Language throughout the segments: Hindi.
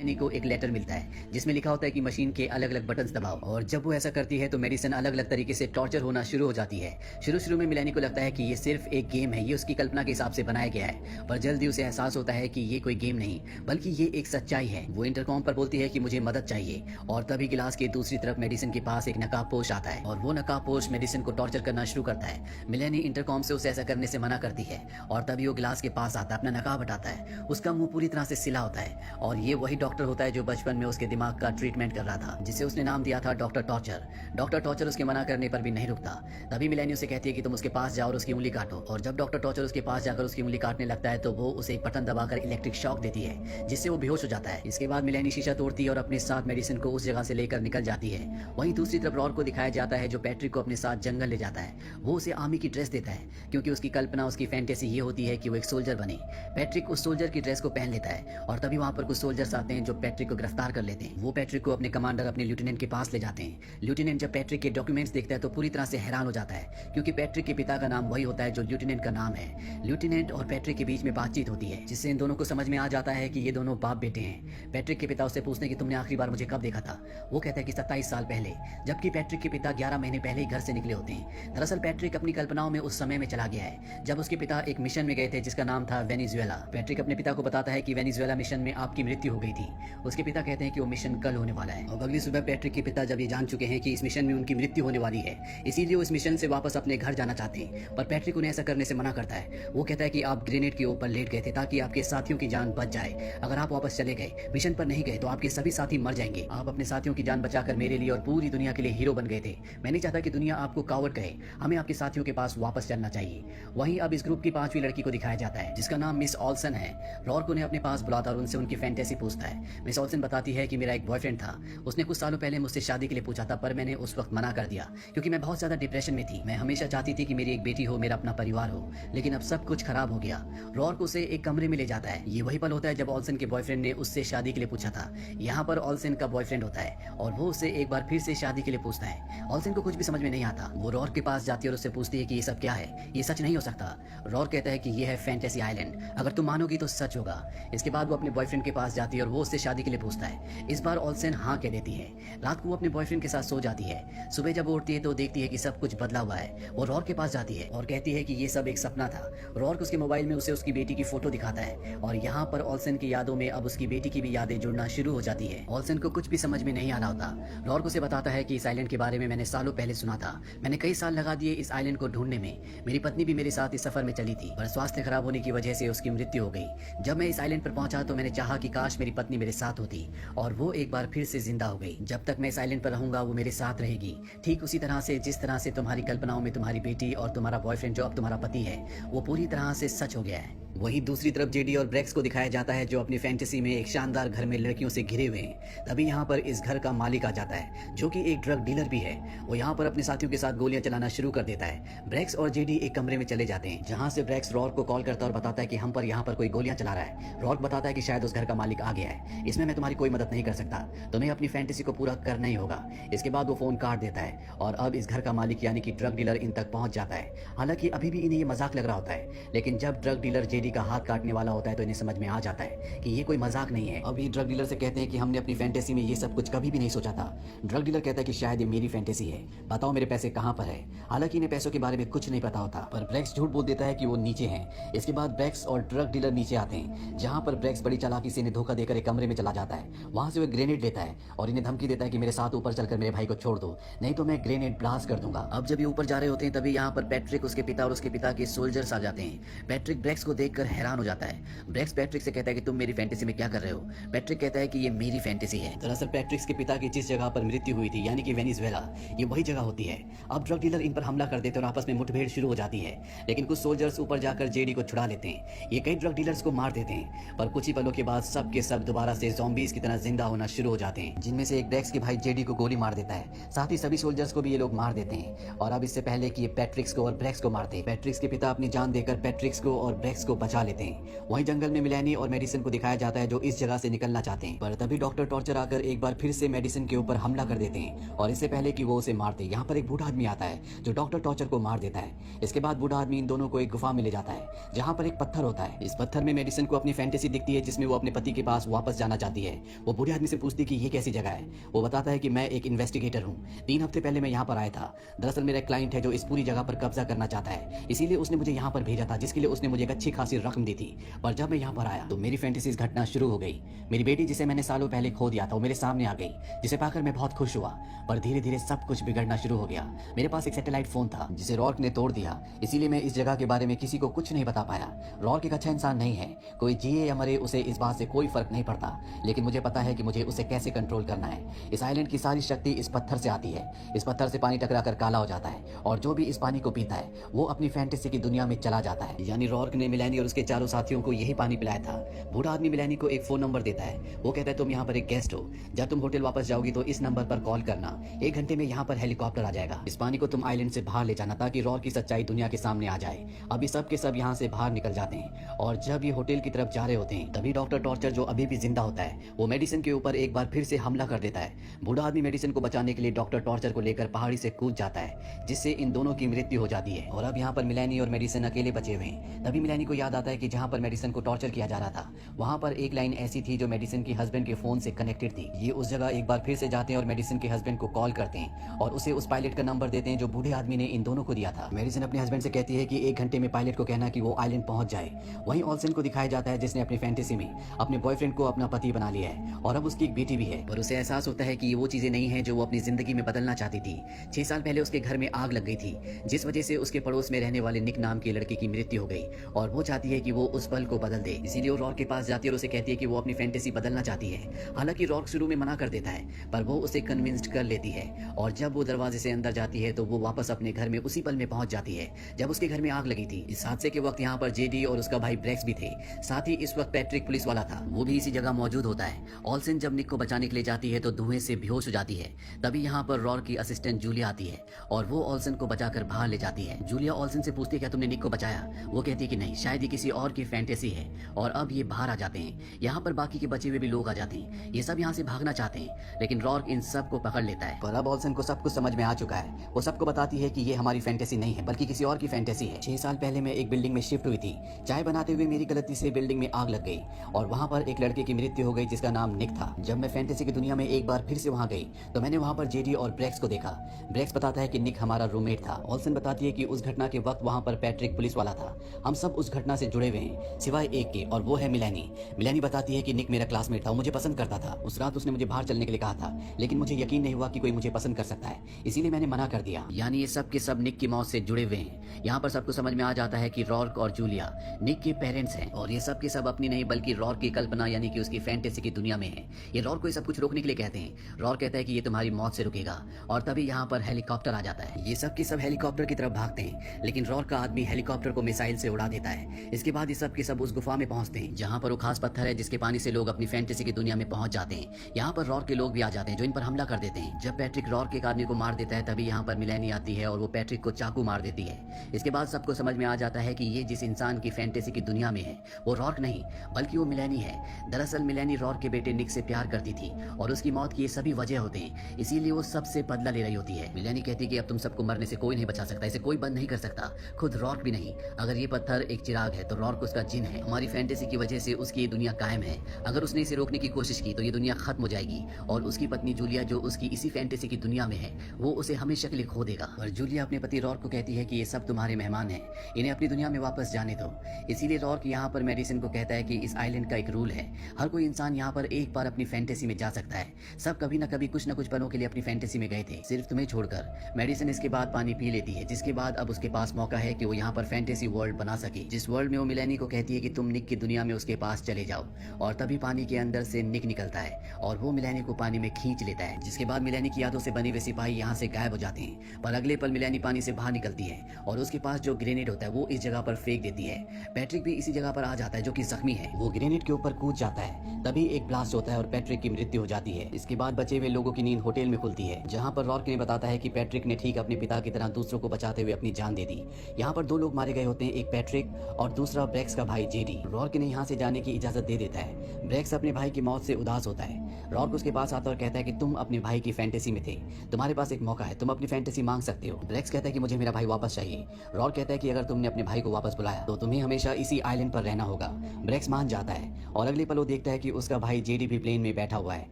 एनी को एक लेटर मिलता है जिसमें लिखा होता है कि मशीन के अलग अलग बटन्स दबाओ, और जब वो ऐसा करती है तो मेडिसिन अलग अलग तरीके से टॉर्चर होना शुरू हो जाती है। शुरू में मिलेनी को लगता है कि ये सिर्फ एक गेम है, ये उसकी कल्पना के हिसाब से बनाया गया है, पर जल्दी उसे एहसास होता है कि ये कोई गेम नहीं बल्कि ये एक सच्चाई है। वो इंटरकॉम पर बोलती है कि मुझे मदद चाहिए, और तभी गिलास के दूसरी तरफ मेडिसिन के पास एक नकाबपोश आता है और वो नकाबपोश मेडिसिन को टॉर्चर करना शुरू करता है। मिलेनी इंटरकॉम से उसे ऐसा करने से मना करती है, और तभी वो गिलास के पास आता है, अपना नकाब हटाता है। उसका मुंह पूरी तरह से सिला होता है, और ये वही डॉक्टर होता है जो बचपन में उसके दिमाग का ट्रीटमेंट कर रहा था, जिसे उसने नाम दिया था डॉक्टर टॉर्चर। डॉक्टर टॉर्चर उसके मना करने पर भी नहीं रुकता। तभी मिलेनी उसे कहती है कि तुम उसके पास जाओ और उसकी उंगली काटो, और जब डॉक्टर टॉर्चर उसके पास जाकर उसकी उंगली काटने लगता है तो वो उसे एक बटन दबाकर इलेक्ट्रिक शॉक देती है, जिससे वो बेहोश हो जाता है। इसके बाद मिलेनी शीशा तोड़ती है और अपने साथ मेडिसिन को उस जगह से लेकर निकल जाती है। वहीं दूसरी तरफ रॉर को दिखाया जाता है जो पैट्रिक को अपने साथ जंगल ले जाता है। वो उसे आर्मी की ड्रेस देता है क्योंकि उसकी कल्पना, उसकी फैंटेसी ये होती है कि वो एक सोल्जर बने। पैट्रिक उस सोल्जर की ड्रेस को पहन लेता है, और तभी वहां पर कुछ सोल्जर्स आते हैं जो पैट्रिक को गिरफ्तार कर लेते हैं। वो पैट्रिक को अपने कमांडर, अपने लेफ्टिनेंट के पास ले जाते हैं। लेफ्टिनेंट जब पैट्रिक के डॉक्यूमेंट्स देखता है तो पूरी तरह से हैरान हो जाता है, क्योंकि पैट्रिक के पिता का नाम वही होता है जो लेफ्टिनेंट का नाम है। लेफ्टिनेंट और पैट्रिक के बीच में बातचीत होती है, जिससे इन दोनों को समझ में आ जाता है कि ये दोनों बाप बेटे हैं। पैट्रिक के पिता उससे पूछते हैं कि तुमने आखिरी बार मुझे कब देखा था। वो कहता है कि 27 साल पहले, जबकि पैट्रिक के पिता 11 महीने पहले ही घर से निकले होते हैं। दरअसल पैट्रिक अपनी कल्पनाओं में उस समय में चला गया है जब उसके पिता एक मिशन में गए थे जिसका नाम था वेनेजुएला। पैट्रिक अपने पिता को बताता है कि वेनेजुएला मिशन में आपकी मृत्यु हो गई थी। उसके पिता कहते हैं कि वो मिशन कल होने वाला है, और अगली सुबह पैट्रिक के पिता जब ये जान चुके हैं कि इस मिशन में उनकी मृत्यु होने वाली है, इसीलिए वो इस मिशन से वापस अपने घर जाना चाहते हैं। पर पैट्रिक उन्हें ऐसा करने से मना करता है। वो कहता है कि आप ग्रेनेड के ऊपर लेट गए थे ताकि आपके साथियों की जान बच जाए। अगर आप वापस चले गए, मिशन पर नहीं गए, तो आपके सभी साथी मर जाएंगे। आप अपने साथियों की जान बचाकर मेरे लिए और पूरी दुनिया के लिए हीरो बन गए थे। मैं नहीं चाहता कि दुनिया आपको कावर्ड कहे। हमें आपके साथियों के पास वापस चलना चाहिए। वहीं अब इस ग्रुप की 5वीं लड़की को दिखाया जाता है जिसका नाम मिस ऑल्सन है। रॉर को उन्हें अपने पास बुलाता और उनसे उनकी फैंटेसी पूछता है। मिस ऑल्सन बताती है कि मेरा एक बॉयफ्रेंड था, उसने कुछ सालों पहले मुझसे शादी के लिए पूछा था, पर मैंने उस वक्त मना कर दिया क्योंकि मैं बहुत ज्यादा डिप्रेशन में थी। मैं हमेशा चाहती थी कि मेरी एक बेटी हो, मेरा अपना परिवार हो, लेकिन अब सब कुछ खराब हो गया। रॉर को उसे एक कमरे में ले जाता है। ये वही पल होता है जब ऑल्सन के बॉयफ्रेंड ने उससे शादी के लिए पूछा था। यहाँ पर ऑल्सन का बॉयफ्रेंड होता है और वो उससे एक बार फिर से शादी के लिए पूछता है। ऑल्सन को कुछ भी समझ में नहीं आता। वो रॉर के पास जाती है और उससे पूछती है कि ये सब क्या है, ये सच नहीं हो सकता। रॉर कहता है कि ये है फैंटेसी आइलैंड, अगर तुम मानोगी तो सच होगा। इसके बाद वो अपने बॉयफ्रेंड के पास जाती है और वो उससे शादी के लिए पूछता है। इस बार ऑल्सन हाँ कह देती है। रात को वो अपने बॉयफ्रेंड के साथ सो जाती है। सुबह जब वो उठती है तो देखती है कि सब कुछ बदला हुआ है। वो रॉर के पास जाती है और कहती है कि ये सब एक सपना था। रॉर को उसके मोबाइल में उसे उसकी बेटी की फोटो दिखाता है, और यहाँ पर ऑल्सन की यादों में अब उसकी बेटी की भी यादें जुड़ना शुरू हो जाती है। ऑल्सन को कुछ भी समझ में नहीं आ रहा होता। रॉर को उसे बताता है कि इस आइलैंड के बारे में मैंने सालों पहले सुना था। मैंने कई साल लगा दिए इस आइलैंड को ढूंढने में। मेरी पत्नी भी मेरे साथ इस सफर में चली थी, पर स्वास्थ्य खराब होने की वजह से उसकी मृत्यु हो गई। जब मैं इस आइलैंड पर पहुंचा तो मैंने चाहा कि काश मेरी पत्नी मेरे साथ होती और वो एक बार फिर से जिंदा हो गई। जब तक मैं इस आइलैंड पर रहूंगा वो मेरे साथ रहेगी, ठीक उसी तरह से जिस तरह से तुम्हारी कल्पनाओं में तुम्हारी बेटी और तुम्हारा बॉयफ्रेंड जो अब तुम्हारा पति है वो पूरी तरह से सच हो गया है। वहीं दूसरी तरफ जेडी और ब्रेक्स को दिखाया जाता है जो अपनी फैंटेसी में एक शानदार घर में लड़कियों से घिरे हुए हैं। तभी यहाँ पर इस घर का मालिक आ जाता है जो कि एक ड्रग डीलर भी है। वो यहाँ पर अपने साथियों के साथ गोलियां चलाना शुरू कर देता है। ब्रेक्स और जेडी एक कमरे में चले जाते हैं जहाँ से ब्रेक्स रॉर को कॉल करता है और बताता है कि हम पर यहाँ पर कोई गोलियां चला रहा है। रॉर बताता है कि शायद उस घर का मालिक आ गया है, इसमें मैं तुम्हारी कोई मदद नहीं कर सकता, तुम्हें अपनी फैंटेसी को पूरा करना ही होगा। इसके बाद वो फोन काट देता है और अब इस घर का मालिक यानी कि ड्रग डीलर इन तक पहुंच जाता है। हालांकि अभी भी इन्हें ये मजाक लग रहा होता है, लेकिन जब ड्रग डीलर जेडी का हाथ काटने वाला होता है तो इन्हें समझ में आ जाता है कि ये कोई मजाक नहीं है। अब ये ड्रग डीलर से कहते हैं कि हमने अपनी फैंटेसी में ये सब कुछ कभी भी नहीं सोचा था। ड्रग डीलर कहता है कि शायद ये मेरी फैंटेसी है, बताओ मेरे पैसे कहाँ पर है। हालांकि इन्हें पैसों के बारे में कुछ नहीं पता होता, पर ब्रेक्स झूठ बोल देता है कि वो नीचे हैं। इसके बाद ब्रेक्स और ड्रग डीलर नीचे आते हैं जहाँ पर ब्रेक्स बड़ी चालाकी से इन्हें धोखा देकर एक कमरे में चला जाता है। वहां से वो ग्रेनेड लेता है और इन्हें धमकी देता है कि मेरे साथ ऊपर चलकर मेरे भाई को छोड़ दो, नहीं तो मैं ग्रेनेड ब्लास्ट कर दूंगा। अब जब ये ऊपर जा रहे होते हैं तभी यहाँ पर पैट्रिक, उसके पिता और उसके पिता के सोल्जर्स आ जाते हैं। पैट्रिक ब्रेक्स को देखकर हैरान हो जाता है। ब्रेक्स पैट्रिक से कहता है कि तुम मेरी फैंटेसी में क्या कर रहे हो। पैट्रिक कहता है कि ये मेरी फैंटेसी है। दरअसल पैट्रिक के पिता की जिस जगह पर मृत्यु हुई थी यानी कि वेनेजुएला, ये वही जगह होती है। अब ड्रग डीलर इन पर हमला कर देते हैं और आपस में मुठभेड़ शुरू हो जाती है, लेकिन कुछ सोल्जर्स ऊपर जाकर जेडी को छुड़ा लेते हैं। ये कई ड्रग डीलर्स को मार देते हैं, पर कुछ ही पलों के बाद सब के सब दोबारा से ज़ॉम्बीज़ की तरह जिंदा होना शुरू हो जाते हैं, जिनमें से एक ब्रेक्स के भाई जेडी को गोली मार देता है। साथ ही सभी सोल्जर्स को भी ये लोग मार देते हैं। और अब इससे पहले कि ये पैट्रिक्स को और ब्रेक्स को मारते, पैट्रिक्स के पिता अपनी जान देकर पैट्रिक्स को और ब्रेक्स को बचा लेते हैं। वहीं जंगल में मिलेनी और मेडिसिन को दिखाया जाता है जो इस जगह से निकलना चाहते हैं, पर तभी डॉक्टर टॉर्चर आकर एक बार फिर से मेडिसिन के ऊपर हमला कर देते हैं और इससे पहले कि वो उसे मार दे यहाँ पर एक बूढ़ा आदमी आता है जो डॉक्टर टॉर्चर को मार देता है। इसके बाद बूढ़ा आदमी इन दोनों को एक गुफा में ले जाता है जहाँ पर एक पत्थर होता है। इस पत्थर में मेडिसिन को अपनी फैंटेसी दिखती है जिसमें वो अपने पति के पास वापस जाना चाहती है। वो बूढ़े आदमी से पूछती कि ये कैसी जगह है। वो बताता है कि मैं एक इन्वेस्टिगेटर हूँ, 3 हफ्ते पहले मैं यहाँ पर आया था। दरअसल मेरा क्लाइंट है जो इस पूरी जगह पर कब्जा करना चाहता है, इसीलिए उसने मुझे यहाँ पर भेजा था, जिसके लिए उसने मुझे एक अच्छी खासी रकम दी थी। पर जब मैं यहाँ पर आया तो मेरी फैंटेसीज घटना शुरू हो गई। मेरी बेटी जिसे मैंने सालों पहले खो दिया था वो मेरे सामने आ गई, जिसे पाकर मैं बहुत खुश हुआ। पर धीरे धीरे सब कुछ बिगड़ना शुरू हो गया। मेरे पास एक सैटेलाइट फोन था जिसे रॉर्क ने तोड़ दिया, इसीलिए मैं इस जगह के बारे में किसी को कुछ नहीं बता पाया। रॉर्क एक अच्छा इंसान नहीं है, कोई जिए या मरे उसे इस बात से कोई फर्क नहीं पड़ता, लेकिन मुझे पता है कि मुझे उसे कैसे कंट्रोल करना है। इस आइलैंड की सारी शक्ति इस पत्थर से आती है। इस पत्थर से पानी टकराकर काला हो जाता है और जो भी इस पानी को पीता है वो अपनी फैंटेसी की दुनिया में चला जाता है। यानी रॉर्क ने मिलेनी और उसके चारों साथियों को यही पानी पिलाया था। बूढ़ा आदमी मिलेनी को एक फोन नंबर देता है। वो कहता है तुम यहाँ पर एक गेस्ट हो, जब तुम होटल वापस जाओगी तो इस नंबर पर कॉल करना, 1 घंटे में यहाँ पर हेलीकॉप्टर आ जाएगा। इस पानी को तुम आइलैंड से बाहर ले जाना ताकि रॉर्क की सच्चाई दुनिया के सामने आ जाए। अभी सब के सब यहाँ से बाहर निकल जाते हैं और जब ये होटल की तरफ जा रहे होते हैं तभी डॉक्टर टॉर्चर जो अभी भी जिंदा होता है वो मेडिसिन के ऊपर एक बार फिर से हमला कर देता है। बूढ़ा आदमी मेडिसिन को बचाने के लिए डॉक्टर टॉर्चर को लेकर पहाड़ी से कूद जाता है, जिससे इन दोनों की मृत्यु हो जाती है। और अब यहाँ पर मिलेनी और मेडिसिन अकेले बचे हुए हैं। तभी मिलेनी को याद आता है कि जहाँ पर मेडिसिन को टॉर्चर किया जा रहा था वहाँ पर एक लाइन ऐसी थी जो मेडिसिन की हस्बैंड के फोन से कनेक्टेड थी। ये उस जगह एक बार फिर से जाते हैं और मेडिसिन के हस्बैंड को कॉल करते हैं और उसे उस पायलट का नंबर देते हैं जो बूढ़े आदमी ने इन दोनों को दिया था। मेडिसिन अपने हस्बैंड से कहती है कि 1 घंटे में पायलट को कहना कि वो आइलैंड पहुंच जाए। वहीं ऑल्सन को दिखाया जाता है जिसने अपनी फैंटेसी में अपने बॉयफ्रेंड को अपना पति बना लिया है और अब उसकी एक बेटी भी है, पर उसे एहसास होता है कि ये वो चीजें नहीं है जो वो अपनी जिंदगी में बदलना चाहती थी। 6 साल पहले उसके घर में आग लग गई थी जिस वजह से उसके पड़ोस में रहने वाले निक नाम की लड़की की मृत्यु हो गई और वो चाहती है कि वो उस पल को बदल दे। इसीलिए वो रॉर्क के पास जाती है और उसे कहती है कि वो अपनी फैंटेसी बदलना चाहती है। हालांकि रॉर्क शुरू में मना कर देता है पर वो उसे कन्विंस्ड कर लेती है और जब वो दरवाजे से अंदर जाती है तो वो वापस अपने घर में उसी पल में पहुंच जाती है जब उसके घर में आग लगी थी। इस हादसे के वक्त यहाँ पर जेडी और उसका भाई ब्रेक्स भी थे, साथ ही इस वक्त पैट्रिक पुलिस वाला था, वो भी इसी जगह मौजूद होता है। ऑल्सन जब निक को बचाने के लिए जाती है तो धुएं से बेहोश हो जाती है। तभी यहाँ पर रॉर्क की असिस्टेंट जूलिया आती है और वो ऑल्सन को बचाकर बाहर ले जाती है। जूलिया ऑल्सन से पूछती है क्या तुमने निक को बचाया? वो कहती है कि नहीं, शायद ये किसी और की फैंटेसी है। और अब ये बाहर आ जाते हैं। यहाँ पर बाकी के बचे हुए भी लोग आ जाते हैं। ये सब यहाँ से भागना चाहते हैं लेकिन रॉर्क इन सब को पकड़ लेता है। पर अब ऑल्सन को सब कुछ समझ में आ चुका है। वो सबको बताती है कि ये हमारी फैंटेसी नहीं है बल्कि किसी और की फैंटेसी है। 6 साल पहले मैं एक बिल्डिंग में शिफ्ट हुई थी। चाय बनाते हुए मेरी गलती से बिल्डिंग में आग लग गई और वहाँ पर एक लड़के की मृत्यु हो गई जिसका नाम निक था। जब मैं फैंटेसी की दुनिया में एक बार फिर से वहाँ गई तो मैंने वहाँ पर जेडी और ब्रेक्स को देखा। ब्रेक्स बताता है कि निक हमारा रूममेट था। ऑल्सन बताती है कि उस घटना के वक्त वहाँ पर पैट्रिक पुलिस वाला था। हम सब उस घटना से जुड़े हुए हैं सिवाय एक के, और वो है मिलेनी। मिलेनी बताती है कि निक मेरा क्लासमेट था, मुझे पसंद करता था। उस रात उसने मुझे बाहर चलने के लिए कहा था लेकिन मुझे यकीन नहीं हुआ कि कोई मुझे पसंद कर सकता है, इसीलिए मैंने मना कर दिया। यानी ये सब के सब निक की मौत से जुड़े हुए हैं। यहाँ पर सबको समझ में आ जाता है कि रॉर्क और जूलिया निक के पेरेंट्स हैं और ये सब के सब अपनी नहीं बल्कि रॉर्क की कल्पना यानी कि उसकी फैंटेसी की दुनिया में है। ये रॉर्क को ये सब कुछ रोकने के लिए कहते हैं। रॉर्क कहता है कि ये तुम्हारी मौत से रुकेगा और तभी यहाँ पर हेलीकॉप्टर आ जाता है। ये सब के सब हेलीकॉप्टर की तरफ भागते हैं लेकिन रॉर्क का आदमी हेलीकॉप्टर को मिसाइल से उड़ा देता है। इसके बाद ये सब के सब उस गुफा में पहुंचते हैं जहाँ पर वो खास पत्थर है जिसके पानी से लोग अपनी फैंटेसी की दुनिया में पहुंच जाते हैं। यहाँ पर रॉर्क के लोग भी आ जाते हैं जो इन पर हमला कर देते हैं। जब पैट्रिक रॉर्क के आदमी को मार देता है तभी यहाँ पर मिलेनी आती है और वो पैट्रिक को चाकू मार देती है। इसके बाद सबको समझ में आ जाता है कि ये जिस इंसान की फैंटेसी की दुनिया में है वो रॉर्क नहीं बल्कि वो मिलेनी है। दरअसल मिलेनी रॉर्क के बेटे निक से प्यार करती थी और उसकी मौत की ये सभी वजह होते हैं, इसीलिए वो सबसे बदला ले रही होती है। मिलेनी कहती कि अब तुम सबको मरने से कोई नहीं बचा सकता, इसे कोई बंद नहीं कर सकता, खुद रॉर्क भी नहीं। अगर ये पत्थर एक चिराग है तो रॉर्क उसका जिन है। हमारी फैंटेसी की वजह से उसकी ये दुनिया कायम है। अगर उसने इसे रोकने की कोशिश की तो ये दुनिया खत्म हो जाएगी और उसकी पत्नी जूलिया जो उसकी इसी फैंटेसी की दुनिया में है वो उसे हमेशा के लिए खो देगा। और जूलिया अपने पति रॉर्क को कहती है कि ये सब तुम्हारे मेहमान हैं, इन्हें अपनी दुनिया में वापस जाने दो। इसीलिए रॉर्क यहाँ पर मेडिसिन को कहता है कि इस आइलैंड का एक रूल है, हर कोई इंसान यहाँ पर एक बार अपनी फैंटेसी में जा सकता है। सब कभी न कभी कुछ न कुछ पलों के लिए अपनी फैंटेसी में गए थे, सिर्फ तुम्हें छोड़कर। मेडिसिन इसके बाद पानी पी लेती है जिसके बाद अब उसके पास मौका है कि वो यहाँ पर फैंटेसी वर्ल्ड बना सके, जिस वर्ल्ड में वो मिलेनी को कहती है कि तुम निक की दुनिया में उसके पास चले जाओ। और तभी पानी के अंदर से निक निकलता है और वो मिलेनी को पानी में खींच लेता है, जिसके बाद मिलेनी की यादों से बने हुए सिपाही यहाँ से गायब हो जाते हैं। पर अगले पल मिलेनी पानी से बाहर निकलती है और उसके पास जो ग्रेनेड होता है वो इस जगह पर फेंक देती है। पैट्रिक भी इसी जगह पर आ जाता है जो कि जख्मी है। वो ग्रेनेड के ऊपर कूद जाता है, तभी एक ब्लास्ट होता है और पैट्रिक की मृत्यु हो जाती है। इसके बाद बचे हुए लोगों की नींद होटल में खुलती है जहाँ पर रॉर्क ने बताता है कि पैट्रिक ने ठीक अपने पिता की तरह दूसरों को बचाते हुए अपनी जान दे दी। यहाँ पर 2 लोग मारे गए होते हैं, एक पैट्रिक और और दूसरा ब्रेक्स का भाई जेडी। रॉर्क इन्हें यहाँ से जाने की इजाजत दे देता है। ब्रेक्स अपने भाई की मौत से उदास होता है। रॉर्क उसके पास आता है और कहता है कि तुम अपने भाई की फैंटेसी में थे, तुम्हारे पास एक मौका है, तुम अपनी फैंटेसी मांग सकते हो। ब्रेक्स कहता है कि मुझे मेरा भाई वापस चाहिए। रॉर्क कहता है कि अगर तुमने अपने भाई को वापस बुलाया तो तुम्हें हमेशा इसी आइलैंड पर रहना होगा। ब्रेक्स मान जाता है और अगले पल वो देखता है कि उसका भाई जेडी भी प्लेन में बैठा हुआ है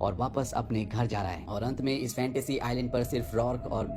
और वापस अपने घर जा रहा है। और अंत में इस फैंटेसी आइलैंड पर सिर्फ रॉर्क और